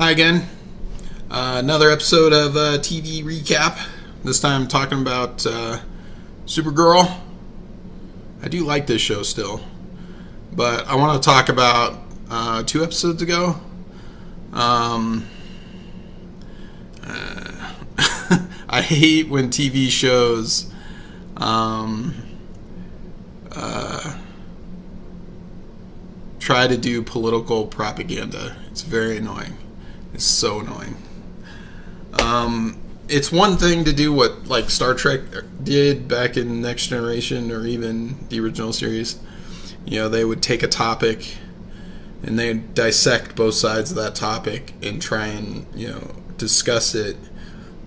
Hi again. Another episode of TV Recap. This time talking about Supergirl. I do like this show still, but I want to talk about 2 episodes ago. I hate when TV shows try to do political propaganda. It's very annoying. It's so annoying. It's one thing to do what like Star Trek did back in Next Generation or even the original series. You know, they would take a topic and they'd dissect both sides of that topic and try and, you know, discuss it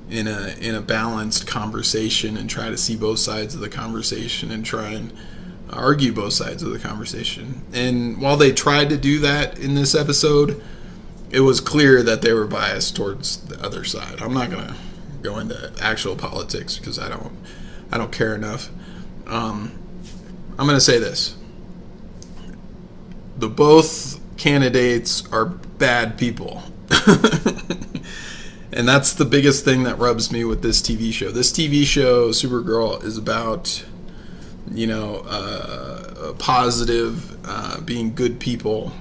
in a balanced conversation and try to see both sides of the conversation and try and argue both sides of the conversation. And while they tried to do that in this episode, it was clear that they were biased towards the other side. I'm not gonna go into actual politics because I don't care enough. I'm gonna say this: both candidates are bad people. And that's the biggest thing that rubs me with this TV show. This TV show, Supergirl, is about, you know, positive, being good people,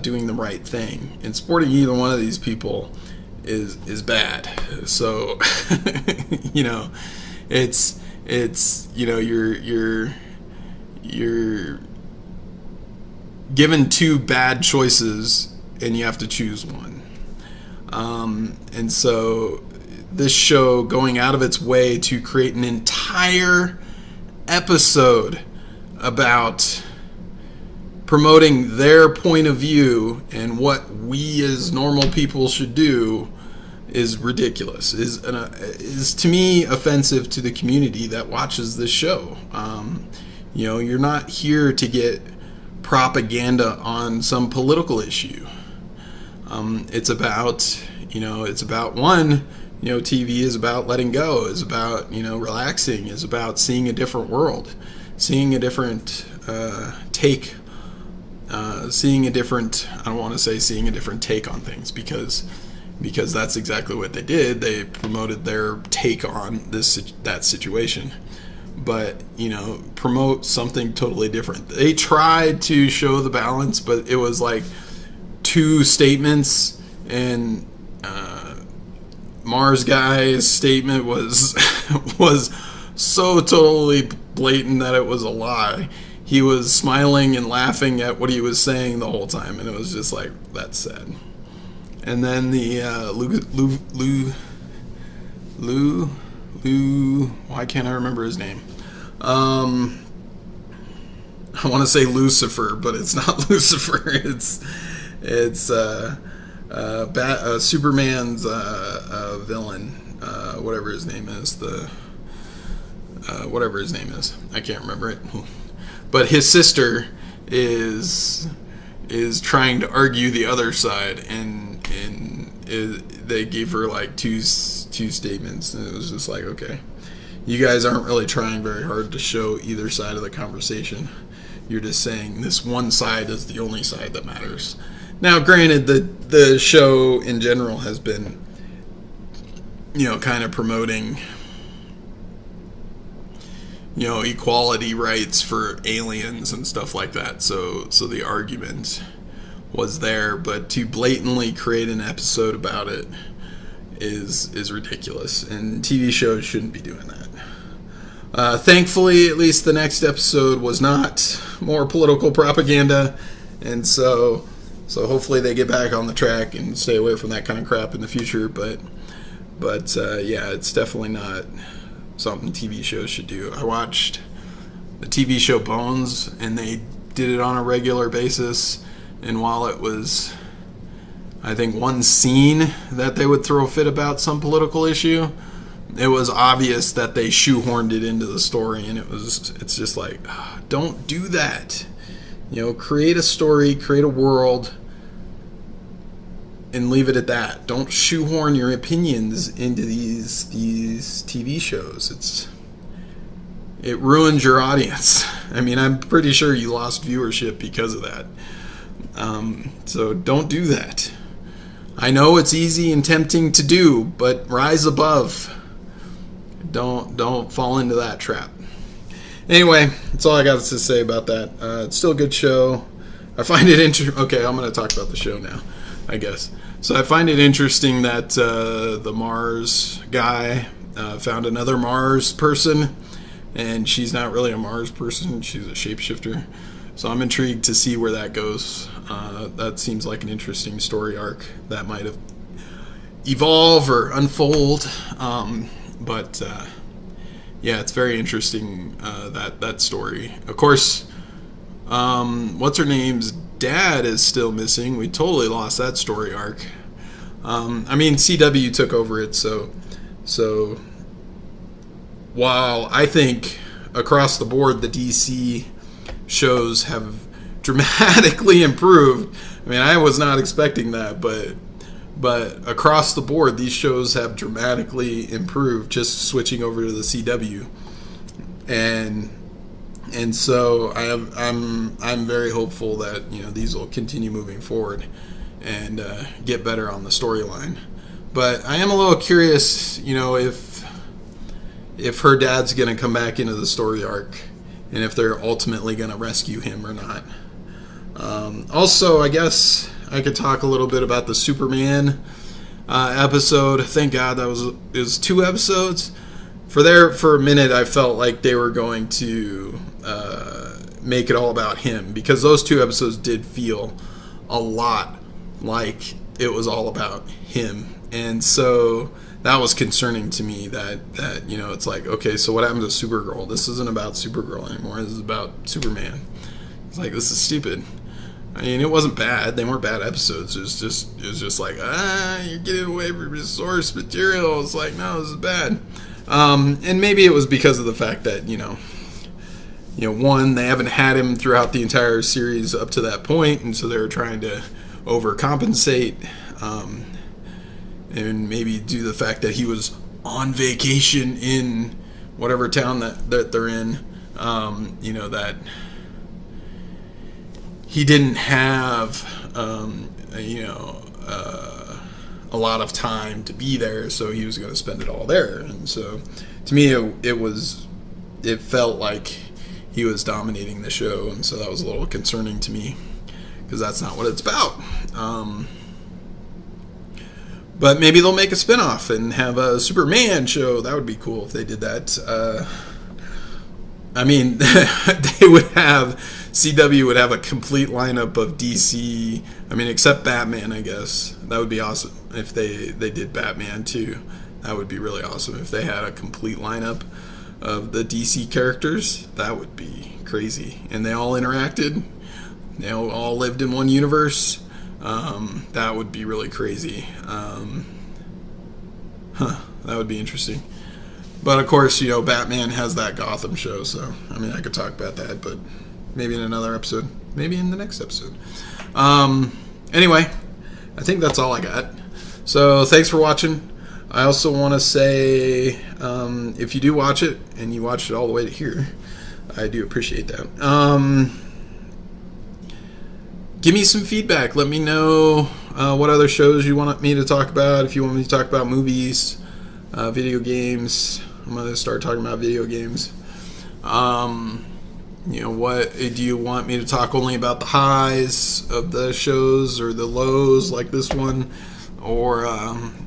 doing the right thing. And supporting either one of these people is bad. So, you know, it's you know, you're given 2 bad choices and you have to choose one. And so this show going out of its way to create an entire episode about promoting their point of view and what we as normal people should do is ridiculous. Is to me offensive to the community that watches this show. You know, you're not here to get propaganda on some political issue. It's about, you know, one, you know, TV is about letting go, is about, you know, relaxing, is about seeing a different world, seeing a different take, seeing a different, I don't want to say seeing a different take on things because that's exactly what they did. They promoted their take on that situation. But, you know, promote something totally different. They tried to show the balance, but it was like 2 statements, and Mars guy's statement was so totally blatant that it was a lie. He was smiling and laughing at what he was saying the whole time, and it was just like, that's sad. And then the Lou, why can't I remember his name? I want to say Lucifer, but it's not Lucifer. It's Superman's villain, whatever his name is. Whatever his name is, I can't remember it. But his sister is trying to argue the other side, and they gave her like two statements, and it was just like, okay, you guys aren't really trying very hard to show either side of the conversation. You're just saying this one side is the only side that matters. Now, granted, the show in general has been, you know, kind of promoting, you know, equality rights for aliens and stuff like that. So the argument was there, but to blatantly create an episode about it is ridiculous, and TV shows shouldn't be doing that. Thankfully, at least the next episode was not more political propaganda, and so hopefully they get back on the track and stay away from that kind of crap in the future. But yeah, it's definitely not something TV shows should do. I watched the TV show Bones, and they did it on a regular basis, and while it was, I think, one scene that they would throw a fit about some political issue, it was obvious that they shoehorned it into the story, and it's just like, don't do that. You know, create a story, create a world, and leave it at that. Don't shoehorn your opinions into these TV shows. It ruins your audience. I mean, I'm pretty sure you lost viewership because of that. So don't do that. I know it's easy and tempting to do, but rise above. Don't fall into that trap. Anyway, that's all I got to say about that. It's still a good show. I find it interesting. Okay, I'm going to talk about the show now, I guess. So I find it interesting that the Mars guy found another Mars person, and she's not really a Mars person. She's a shapeshifter. So I'm intrigued to see where that goes. That seems like an interesting story arc that might have evolve or unfold. But yeah, it's very interesting, that story. Of course, what's her name's dad is still missing. We totally lost that story arc. I mean, CW took over it, so while I think across the board the DC shows have dramatically improved. I mean, I was not expecting that, but across the board these shows have dramatically improved just switching over to the CW. And so I'm very hopeful that, you know, these will continue moving forward and get better on the storyline. But I am a little curious, you know, if her dad's going to come back into the story arc and if they're ultimately going to rescue him or not. Also, I guess I could talk a little bit about the Superman episode. Thank God it was 2 episodes. For a minute, I felt like they were going to make it all about him, because those 2 episodes did feel a lot like it was all about him. And so that was concerning to me, that you know, it's like, okay, so what happened to Supergirl? This isn't about Supergirl anymore. This is about Superman. It's like, this is stupid. I mean, it wasn't bad. They weren't bad episodes. It was just like, you're getting away from your source material. It's like, no, this is bad. And maybe it was because of the fact that, you know, one, they haven't had him throughout the entire series up to that point, and so they were trying to overcompensate, and maybe due to the fact that he was on vacation in whatever town that they're in, you know, that he didn't have, a lot of time to be there, so he was going to spend it all there. And so, to me, it felt like he was dominating the show, and so that was a little concerning to me, because that's not what it's about. But maybe they'll make a spinoff and have a Superman show. That would be cool if they did that. I mean, CW would have a complete lineup of DC. I mean, except Batman, I guess. That would be awesome if they did Batman too. That would be really awesome if they had a complete lineup of the DC characters. That would be crazy. And they all interacted. They all lived in one universe. That would be really crazy. That would be interesting. But of course, you know, Batman has that Gotham show, so I mean, I could talk about that, but maybe in another episode, maybe in the next episode. Anyway, I think that's all I got. So thanks for watching. I also want to say, if you do watch it and you watched it all the way to here, I do appreciate that. Give me some feedback. Let me know what other shows you want me to talk about. If you want me to talk about movies, video games, I'm going to start talking about video games. You know, what do you want me to talk only about the highs of the shows or the lows like this one? Or,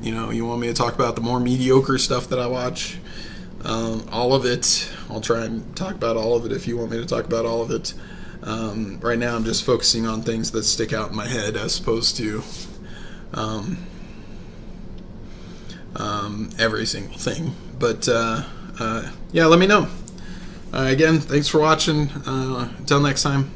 you know, you want me to talk about the more mediocre stuff that I watch? All of it. I'll try and talk about all of it if you want me to talk about all of it. Right now I'm just focusing on things that stick out in my head as opposed to every single thing. But yeah, let me know. Again, thanks for watching. Until next time.